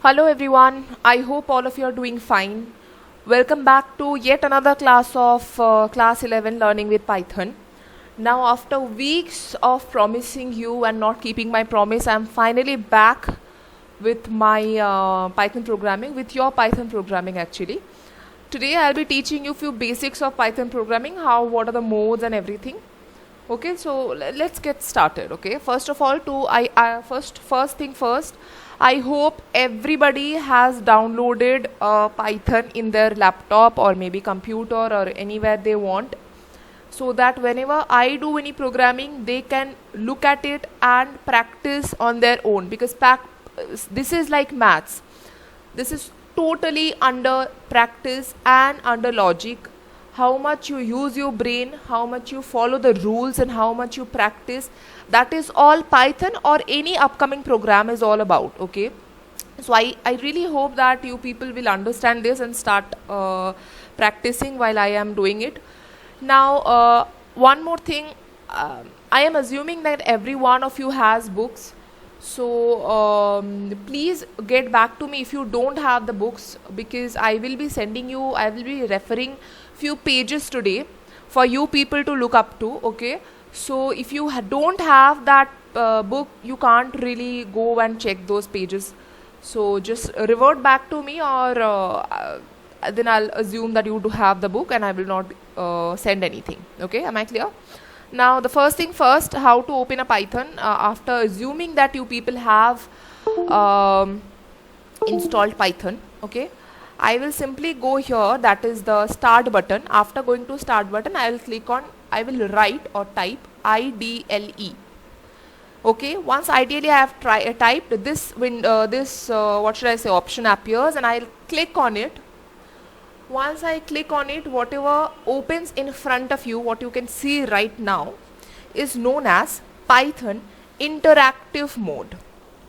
Hello everyone, I hope all of you are doing fine. Welcome back to yet another class of class 11 learning with Python. Now after weeks of promising you and not keeping my promise, I'm finally back with my Python programming, with your Python programming actually. Today I'll be teaching you few basics of Python programming, what are the modes and everything. Okay, so let's get started. Okay, first of all, first thing first, I hope everybody has downloaded Python in their laptop or maybe computer or anywhere they want, so that whenever I do any programming, they can look at it and practice on their own. Because this is like maths. This is totally under practice and under logic. How much you use your brain, how much you follow the rules, and how much you practice, that is all Python or any upcoming program is all about. Okay, so I really hope that you people will understand this and start practicing while I am doing it. Now one more thing, I am assuming that every one of you has books, so please get back to me if you don't have the books, because I will be referring few pages today for you people to look up to. Okay, so if you don't have that book, you can't really go and check those pages, so just revert back to me, or then I'll assume that you do have the book and I will not send anything. Okay, am I clear? Now the first thing first, how to open a Python, after assuming that you people have um, installed Python. Okay, I will simply go here, that is the start button. After going to start button, I will write or type IDLE. Okay, once ideally I have typed this what should I say, option appears, and I'll click on it. Once I click on it, whatever opens in front of you, what you can see right now, is known as Python interactive mode.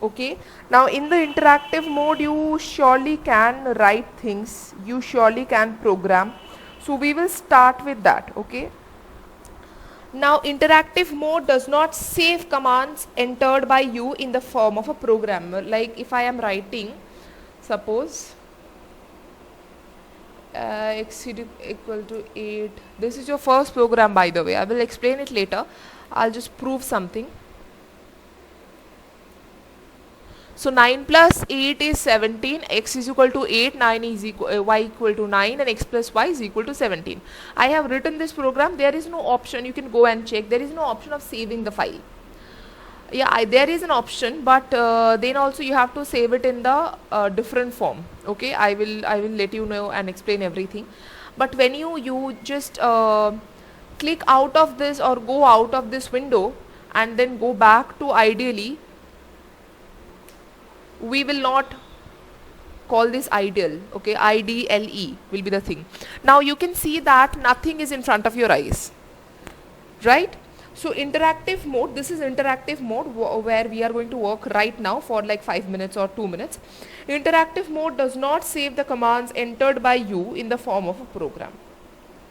Okay, now in the interactive mode, you surely can write things, you surely can program, so we will start with that. Okay, now interactive mode does not save commands entered by you in the form of a program. Like if I am writing, suppose x equal to 8, this is your first program, by the way, I will explain it later. I'll just prove something. So 9 plus 8 is 17, x is equal to 8, 9 is y equal to 9, and x plus y is equal to 17. I have written this program. There is no option, you can go and check, there is no option of saving the file. Yeah, there is an option, but then also you have to save it in the different form. Okay, I will let you know and explain everything. But when you just click out of this or go out of this window and then go back to ideally, we will not call this ideal. Okay, IDLE will be the thing. Now you can see that nothing is in front of your eyes, right? So interactive mode, this is interactive mode where we are going to work right now for like 5 minutes or 2 minutes. Interactive mode does not save the commands entered by you in the form of a program.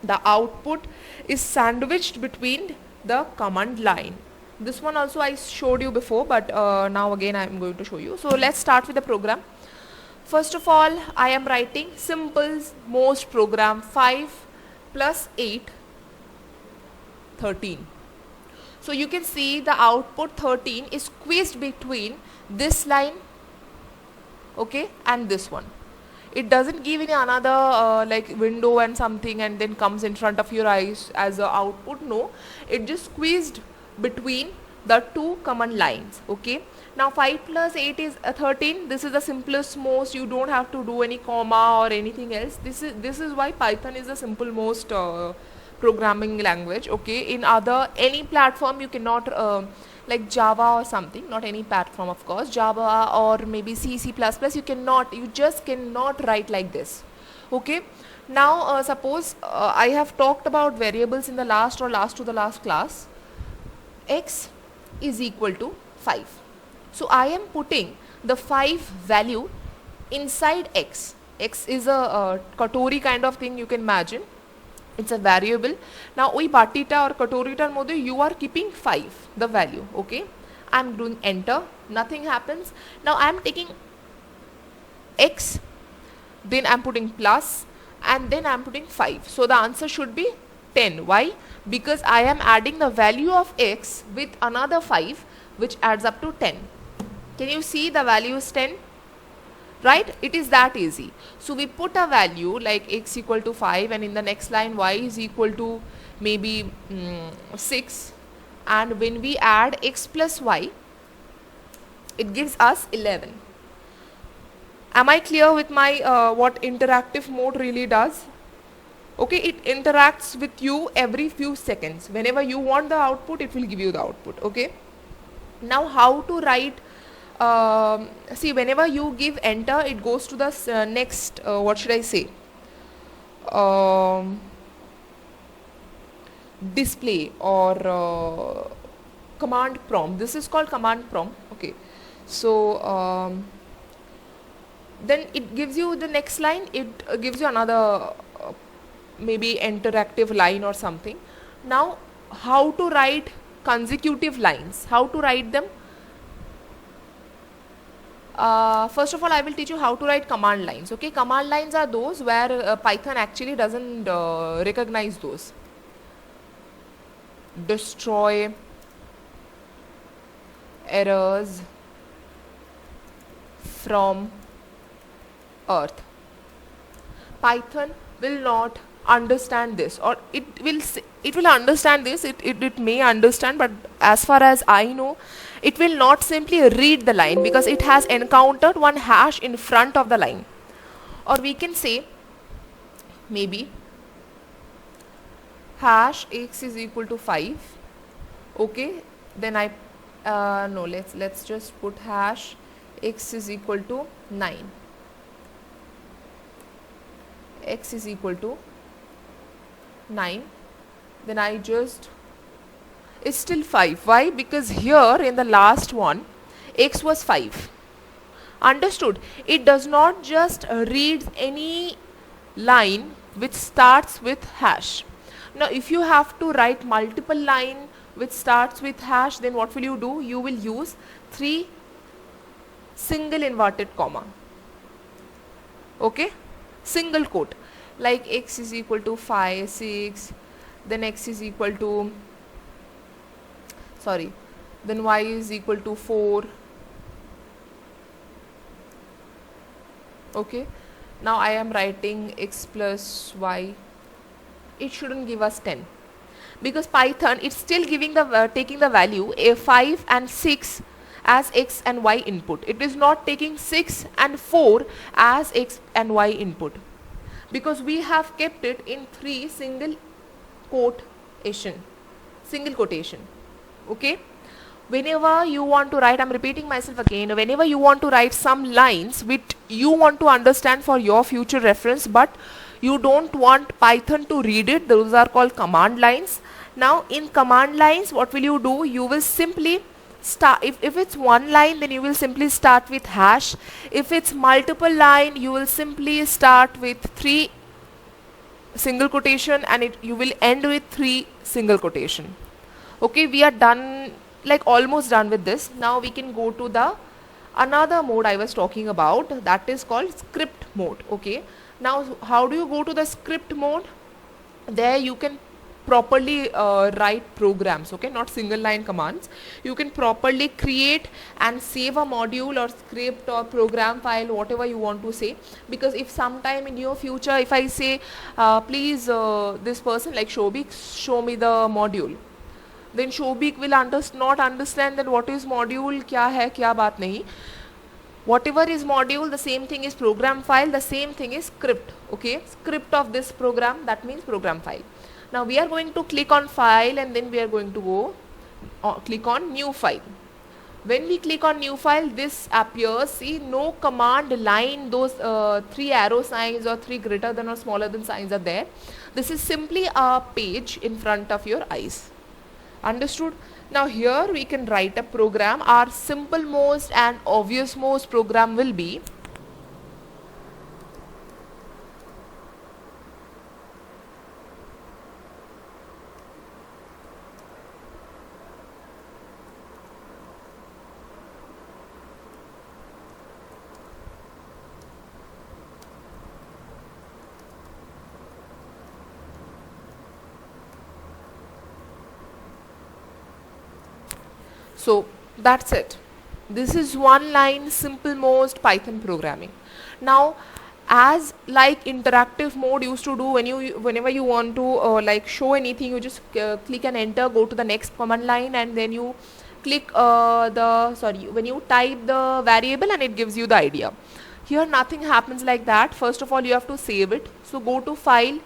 The output is sandwiched between the command line. This one also I showed you before, but now again I am going to show you. So let's start with the program. First of all, I am writing simple most program, 5 plus 8, 13. So you can see the output 13 is squeezed between this line, okay, and this one. It doesn't give any another like window and something and then comes in front of your eyes as a output. No, it just squeezed between the two command lines. Okay, now 5 plus 8 is 13. This is the simplest most, you don't have to do any comma or anything else. This is why Python is the simple most programming language. Okay, in any platform you cannot like Java or something, not any platform of course, Java or maybe C++, you just cannot write like this. Okay, now suppose I have talked about variables in the last to the last class. X is equal to 5, so I am putting the 5 value inside x. X is a katori kind of thing, you can imagine. It's a variable. Now we batita or katoritar mode, you are keeping 5 the value. Okay, I'm doing enter, nothing happens. Now I'm taking x, then I'm putting plus, and then I'm putting 5. So the answer should be 10. Why? Because I am adding the value of x with another 5, which adds up to 10. Can you see the value is 10? Right? It is that easy. So we put a value like x equal to 5, and in the next line y is equal to maybe 6, and when we add x plus y, it gives us 11. Am I clear with my what interactive mode really does? Okay, it interacts with you every few seconds. Whenever you want the output, it will give you the output. Okay. Now how to write, see, whenever you give enter, it goes to the next, what should I say, display or command prompt. This is called command prompt. Okay. So then it gives you the next line, it gives you another maybe interactive line or something. Now how to write consecutive lines, how to write them? First of all, I will teach you how to write command lines. Okay, command lines are those where Python actually doesn't recognize those. Destroy errors from earth. Python will not understand this, or it will understand this, it may understand, but as far as I know, it will not simply read the line, because it has encountered one hash in front of the line. Or we can say maybe hash x is equal to 5. Okay, then I no, let's just put hash x is equal to 9. X is equal to 9, then I just, it's still 5. Why? Because here in the last one, x was 5. Understood? It does not just read any line which starts with hash. Now if you have to write multiple line which starts with hash, then what will you do? You will use 3 single inverted comma. Okay, single quote, like x is equal to 5, 6, then x is equal to, sorry, then y is equal to 4. Okay, now I am writing x plus y. It shouldn't give us 10, because Python, it's still giving the taking the value a 5 and 6 as x and y input. It is not taking 6 and 4 as x and y input, because we have kept it in 3 single quotation. Okay, whenever you want to write, I'm repeating myself again, whenever you want to write some lines which you want to understand for your future reference, but you don't want Python to read it, those are called command lines. Now in command lines, what will you do? You will simply start, if it's one line, then you will simply start with hash. If it's multiple line, you will simply start with 3 single quotation, and you will end with 3 single quotation. Okay, we are done, like almost done with this. Now we can go to the another mode I was talking about, that is called script mode. Okay, now how do you go to the script mode? There you can properly write programs. Okay, not single line commands. You can properly create and save a module or script or program file, whatever you want to say. Because if sometime in your future, if I say please this person like Shobik, show me the module, then Shobik will not understand that what is module, kya hai, kya baat nahi. Whatever is module, the same thing is program file, the same thing is script. Okay, script of this program, that means program file. Now we are going to click on file, and then we are going to go click on new file. When we click on new file, this appears. See, no command line, those 3 arrow signs or 3 greater than or smaller than signs are there. This is simply a page in front of your eyes. Understood? Now here we can write a program. Our simple most and obvious most program will be So that's it. This is one line simple most Python programming. Now, as like interactive mode used to do, whenever you want to like show anything, you just click and enter, go to the next command line, and then you click when you type the variable and it gives you the idea. Here nothing happens like that. First of all, you have to save it. So go to file,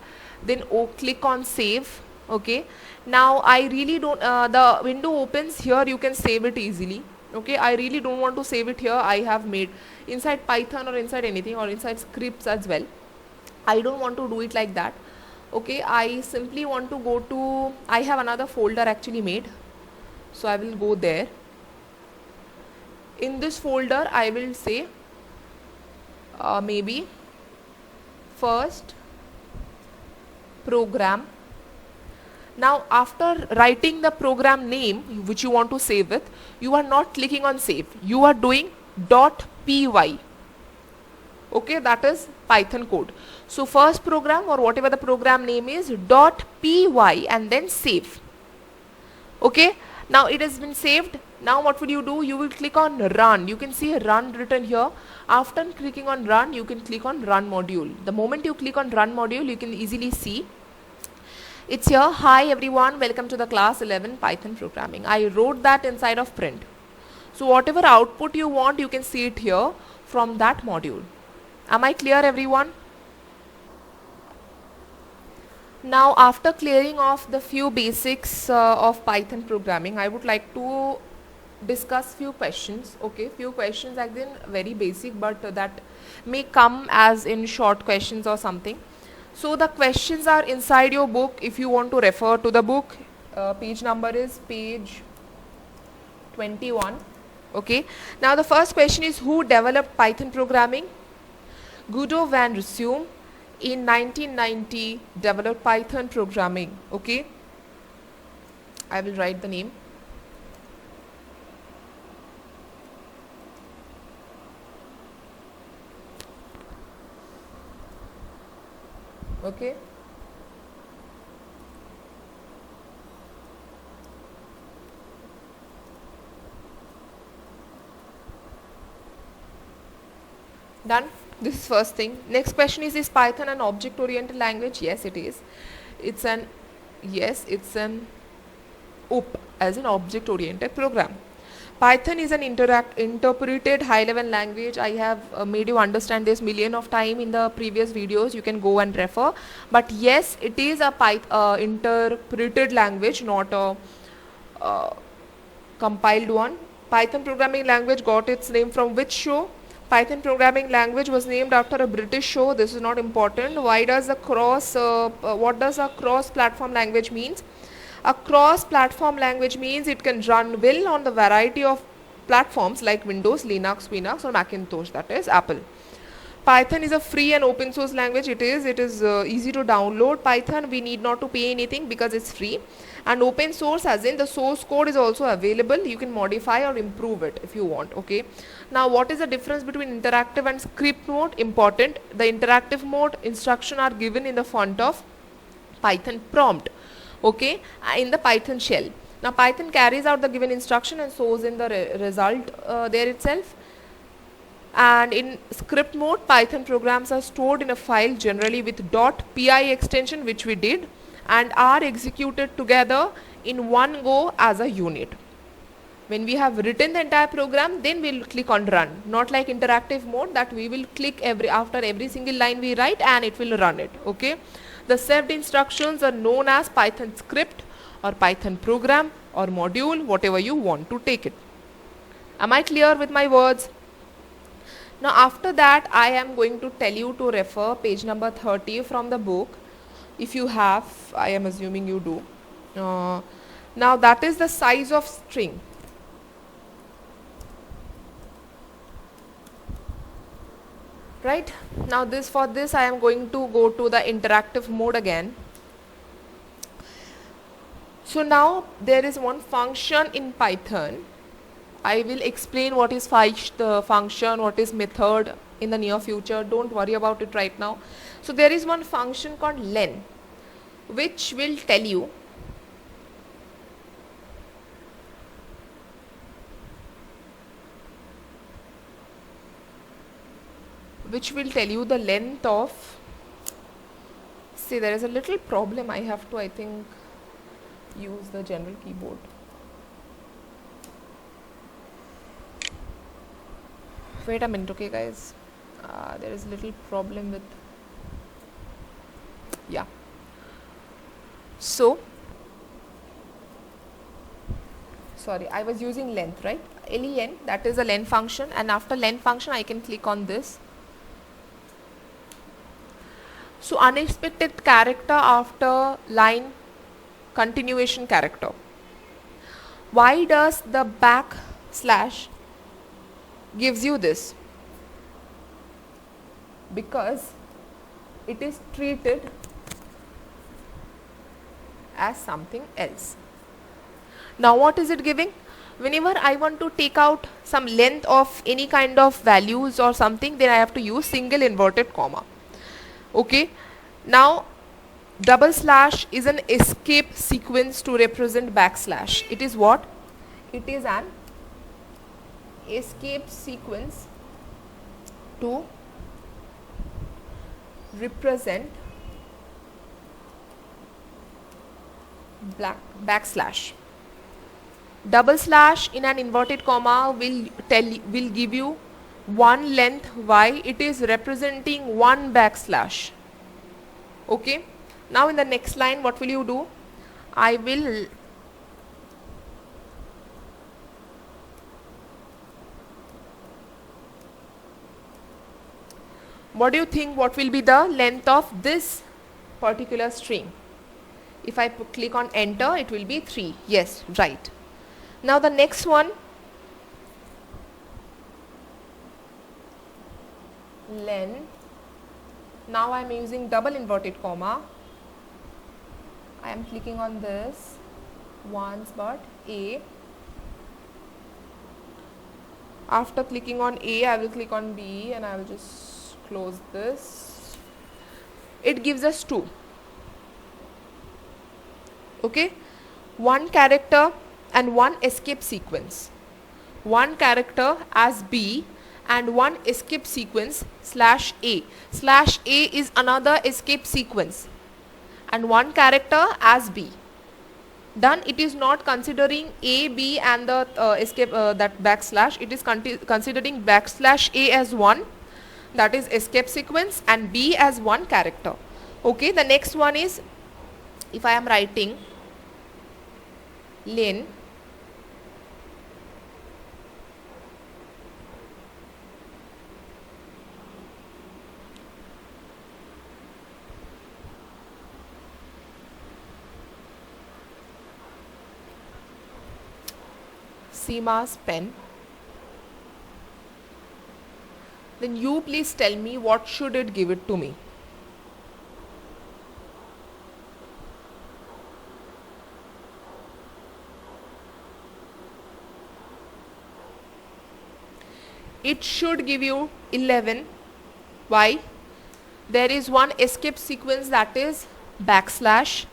then click on save. Okay, now I really don't the window opens here, you can save it easily. Okay, I really don't want to save it here. I have made inside Python or inside anything or inside scripts as well. I don't want to do it like that. Okay, I simply want to go to, I have another folder actually made, so I will go there. In this folder I will say maybe first program. Now after writing the program name which you want to save with, you are not clicking on save, you are doing .py. Okay, that is Python code. So first program or whatever the program name is .py and then save. Okay, now it has been saved. Now what will you do? You will click on run. You can see run written here. After clicking on run, you can click on run module. The moment you click on run module, you can easily see it's here. Hi everyone, welcome to the class 11 Python programming. I wrote that inside of print. So whatever output you want, you can see it here from that module. Am I clear everyone? Now after clearing off the few basics of Python programming, I would like to discuss few questions. Okay, few questions again very basic, but that may come as in short questions or something. So the questions are inside your book. If you want to refer to the book, page number is page 21. Okay, now the first question is, who developed Python programming? Guido van Rossum in 1990 developed Python programming. Okay, I will write the name. Okay, done. This is first thing. Next question is Python an object oriented language? Yes, it is. It's an OOP, as an object oriented program. Python is an interpreted high level language. I have made you understand this million of time in the previous videos. You can go and refer. But yes, it is a interpreted language, not a compiled one. Python programming language got its name from which show? Python programming language was named after a British show. This is not important. Why does a what does a cross-platform language means? A cross-platform language means it can run well on the variety of platforms like Windows, Linux, or Macintosh, that is Apple. Python is a free and open source language. It is easy to download. Python, we need not to pay anything because it's free. And open source, as in the source code is also available. You can modify or improve it if you want. Okay. Now what is the difference between interactive and script mode? Important. The interactive mode instruction are given in the font of Python prompt. Okay, in the Python shell. Now Python carries out the given instruction and shows in the result there itself. And in script mode, Python programs are stored in a file generally with .py extension, which we did, and are executed together in one go as a unit. When we have written the entire program, then we will click on run. Not like interactive mode that we will click after every single line we write and it will run it. Okay. The saved instructions are known as Python script or Python program or module, whatever you want to take it. Am I clear with my words? Now after that, I am going to tell you to refer page number 30 from the book. If you have, I am assuming you do. Now that is the size of string. Right, now for this I am going to go to the interactive mode again. So now there is one function in Python. I will explain what is the function, what is method in the near future. Don't worry about it right now. So there is one function called len, which will tell you which will tell you the length of, see, there is a little problem. I have to, I think, use the general keyboard. Wait a minute, okay guys, there is a little problem with, yeah, so sorry, I was using length, right? len, that is a len function, and after len function I can click on this. So unexpected character after line continuation character. Why does the backslash gives you this? Because it is treated as something else. Now what is it giving? Whenever I want to take out some length of any kind of values or something, then I have to use single inverted comma. Okay, now double slash is an escape sequence to represent backslash. It is what? It is an escape sequence to represent backslash. Double slash in an inverted comma will give you one length. Why? It is representing one backslash. Okay, now in the next line what will you do? I will what do you think what will be the length of this particular string? If I click on enter, it will be 3. Yes, right. Now the next one, len. Now I am using double inverted comma. I am clicking on this once, but A. After clicking on A, I will click on B and I will just close this. It gives us 2. Okay, one character and one escape sequence. One character as B and one escape sequence slash A. Slash A is another escape sequence and one character as B. Done. It is not considering A, B and the escape that backslash. It is considering backslash A as one, that is escape sequence, and B as one character. Okay, the next one is, if I am writing len Seema's pen, then you please tell me what should it give it to me. It should give you 11. Why? There is one escape sequence, that is backslash.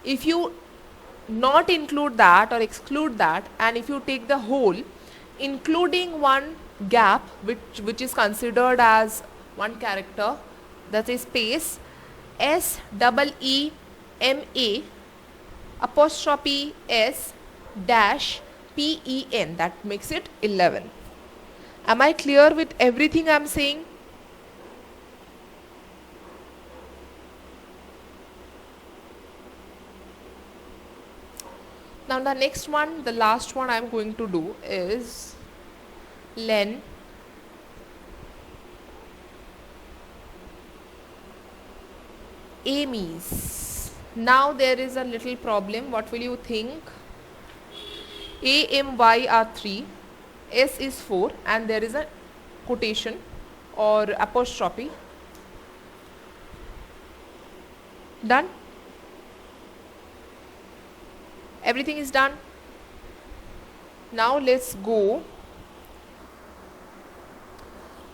If you not include that or exclude that, and if you take the whole including one gap which is considered as one character, that is space, SEEMA apostrophe S dash PEN, that makes it 11. Am I clear with everything I am saying? Now the next one, the last one I am going to do is len Amy's. Now there is a little problem. What will you think? A, M, Y are 3, S is 4, and there is a quotation or apostrophe. Done? Everything is done. Now let's go.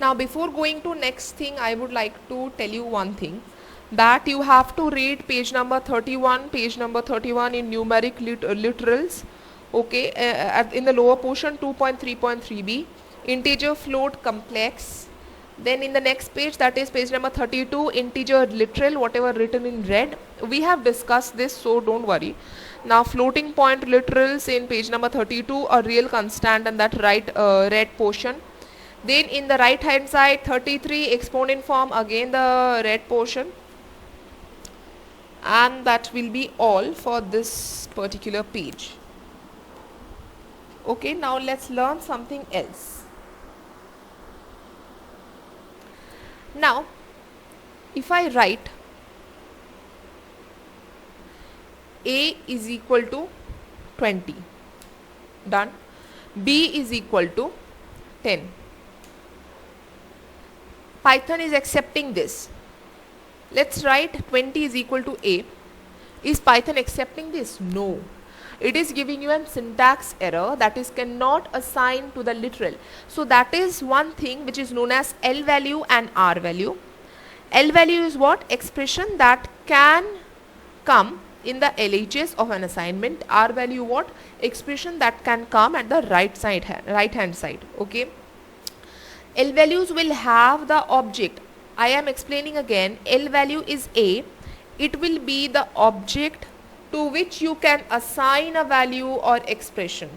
Now before going to next thing, I would like to tell you one thing, that you have to read page number 31 in numeric literals. Okay, in the lower portion 2.3.3b, integer float complex, Then in the next page, that is page number 32, integer literal, whatever written in red, we have discussed this, so don't worry. Now floating point literals in page number 32, a real constant, and that red portion. Then in the right hand side 33, exponent form, again the red portion. And that will be all for this particular page. Okay, now let's learn something else. Now if I write A is equal to 20, done, B is equal to 10, Python is accepting this. Let's write 20 is equal to A. Is Python accepting this? No. It is giving you a syntax error, that is cannot assign to the literal. So that is one thing which is known as L value and R value. L value is what? Expression that can come in the LHS of an assignment. R value what? Expression that can come at the right hand side. Okay. L values will have the object. I am explaining again. L value is A. It will be the object to which you can assign a value or expression.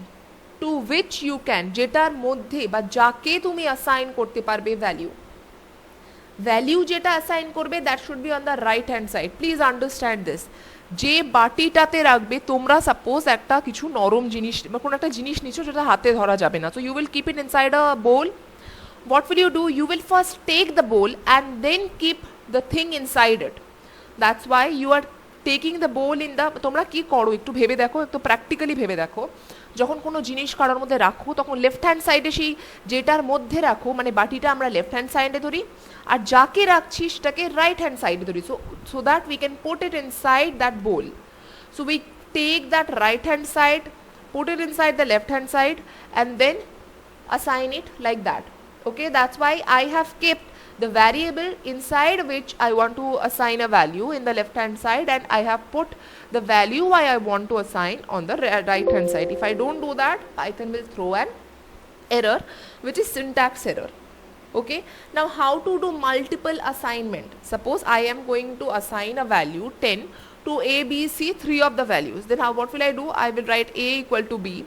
To which you can, যেটার মধ্যে বা যাকে তুমি assign করতে পারবে value. Value যেটা assign করবে, that should be on the right hand side. Please understand this. যে বাটিটাতে রাখবে, তোমরা suppose একটা কিছু নরম জিনিস বা কোনো একটা জিনিস নিচ্ছ যেটা হাতে ধরা যাবে না. So you will keep it inside a bowl. What will you do? You will first take the bowl and then keep the thing inside it. That's why you are taking the bowl in the, তোমরা কি করো একটু ভেবে দেখো, একটু practically ভেবে দেখো, যখন কোনো জিনিস কারোর মধ্যে রাখো তখন লেফট হ্যান্ড সাইডে সেই যেটার মধ্যে রাখো, মানে বাটিটা আমরা লেফট হ্যান্ড সাইডে ধরি আর যাকে রাখছি সেটাকে রাইট হ্যান্ড সাইডে ধরি, so that we can put it inside that bowl. So we take that right hand side, put it inside the left hand side and then assign it like that. Okay, that's why I have kept the variable inside which I want to assign a value in the left hand side, and I have put the value I want to assign on the right hand side. If I don't do that, Python will throw an error which is syntax error. Okay, now how to do multiple assignment? Suppose I am going to assign a value 10 to A, B, C, three of the values. Then what will I do? I will write A equal to B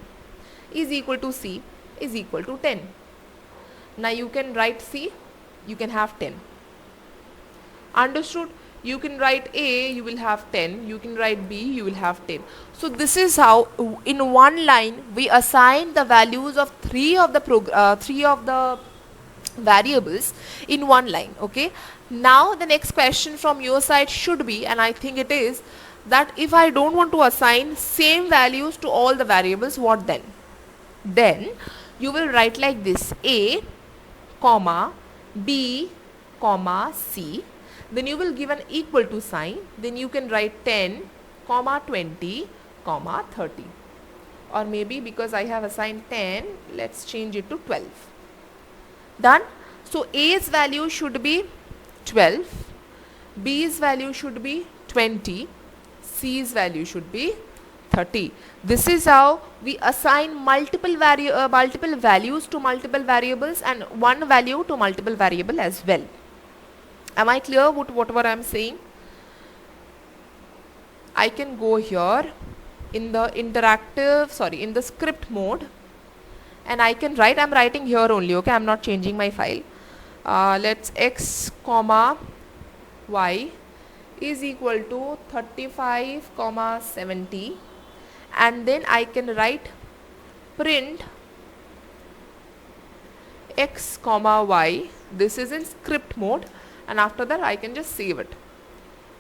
is equal to C is equal to 10. Now you can write C, you can have 10. Understood? You can write A, you will have 10. You can write B, you will have 10. So this is how in one line we assign the values of three of the variables in one line. Okay. Now the next question from your side should be, and I think it is, that if I don't want to assign same values to all the variables, what then? Then you will write like this: A, comma, B, comma, C. Then you will give an equal to sign. Then you can write 10, comma, 20, comma, 30. Or maybe because I have assigned 10, let's change it to 12. Done? So A's value should be 12, B's value should be 20, C's value should be 30. This is how we assign multiple values to multiple variables and one value to multiple variable as well. Am I clear with whatever I am saying? I can go here in the in the script mode, and I can write, I am writing here only, okay, I am not changing my file. Let's x comma y is equal to 35 comma 70, and then I can write print x comma y. This is in script mode, and after that I can just save it.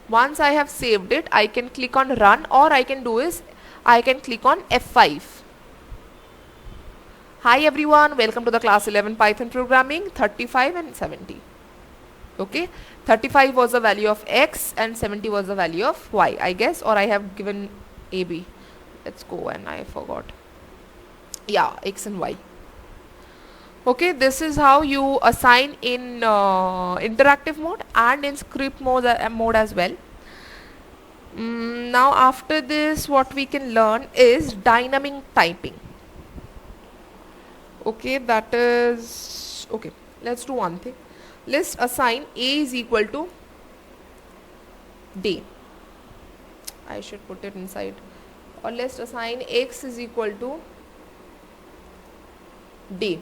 Once I have saved it, I can click on run, or I can do is I can click on F5. Hi everyone, welcome to the class 11 Python programming 35 and 70. Okay, 35 was the value of x and 70 was the value of y, I guess, or I have given AB. Let's go, and I forgot. Yeah, x and y. Okay, this is how you assign in interactive mode and in script mode as well. Now after this, what we can learn is dynamic typing. Okay, that is okay. Let's do one thing. let's assign a is equal to day. I should put it inside, or let's assign x is equal to day.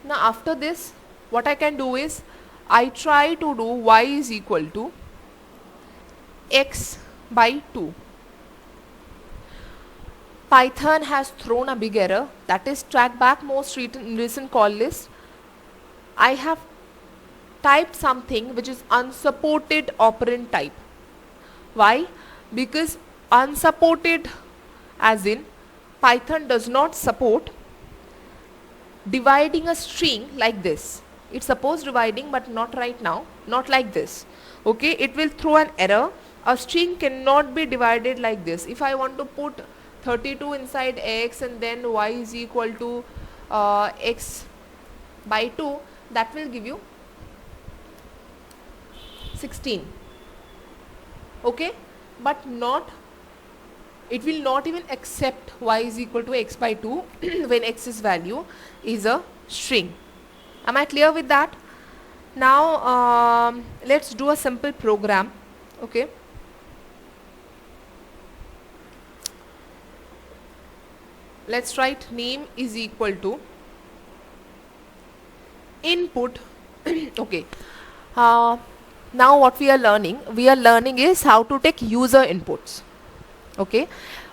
Now after this, what I can do is I try to do y is equal to x by 2. Python has thrown a big error, that is track back most recent call list. I have typed something which is unsupported operand type. Why? Because unsupported, as in Python does not support dividing a string like this. It supports dividing, but not right now, not like this. Okay, it will throw an error. A string cannot be divided like this. If I want to put 32 inside x and then y is equal to x by 2, that will give you 16. Okay, but not, it will not even accept y is equal to x by 2 when x's value is a string. Am I clear with that? Now let's do a simple program. Okay, let's write name is equal to input. Okay, now what we are learning is how to take user inputs. Okay,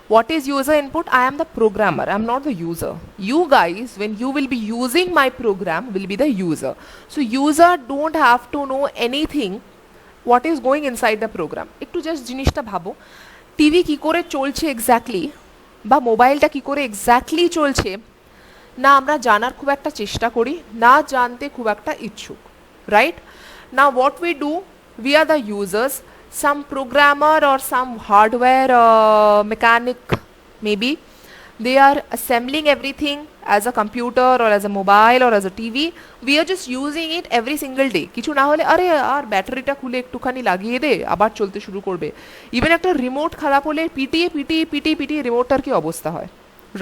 what is user input? I am the programmer, I am not the user. You guys, when you will be using my program, will be the user. So user don't have to know anything what is going inside the program. একটু just জিনিসটা ভাবো, TV কি করে চলছে exactly বা মোবাইলটা কি করে এক্স্যাক্টলি চলছে না আমরা জানার খুব একটা চেষ্টা করি, না জানতে খুব একটা ইচ্ছুক, right? Now what we do, we are the users. Some programmer or some hardware mechanic, maybe they are assembling everything as a computer or as a mobile or as a TV. We are just using it every single day. কিছু না হলে আরে আর ব্যাটারিটা খুলে একটুখানি লাগিয়ে দে, আবার চলতে শুরু করবে। ইভেন একটা রিমোট খারাপ হলে পিটিয়ে রিমোটটার কি অবস্থা হয়,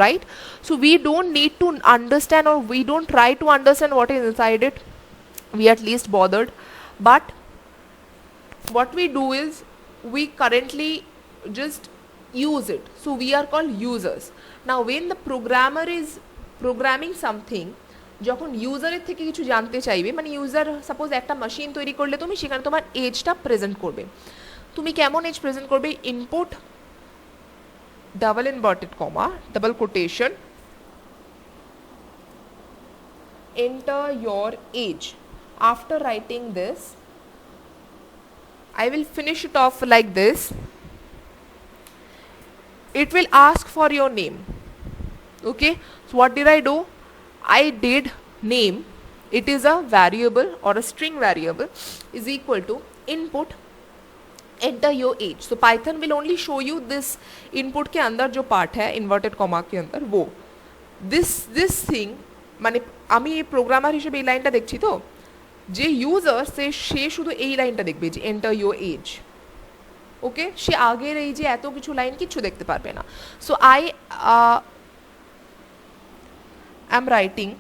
right? So we don't need to understand, or we don't try to understand what is inside it. We at least bothered, but what we do is we currently just use it. So we are called users. Now when the programmer is programming something, যখন ইউজারের থেকে কিছু জানতে চাইবে, মানে user suppose একটা machine তৈরি করলে তুমি সেখানে তোমার এজটা প্রেজেন্ট করবে, তুমি কেমন এজ প্রেজেন্ট করবে? Input double inverted comma double quotation enter your age. After writing this, I will finish it off like this. It will ask for your name. Okay, so what did I do? I did name, it is a variable or a string variable, is equal to input enter your age. So Python will only show you this input के अंदर जो part है inverted comma के अंदर वो this thing, মানে আমি programmer হিসেবে এই লাইনটা দেখছি, তো যে ইউজার সে শুধু এই লাইনটা দেখবে যে এন্টার ইউর এজ। ওকে, সে আগের এই যে এত কিছু লাইন কিচ্ছু দেখতে পারবে না। So I am writing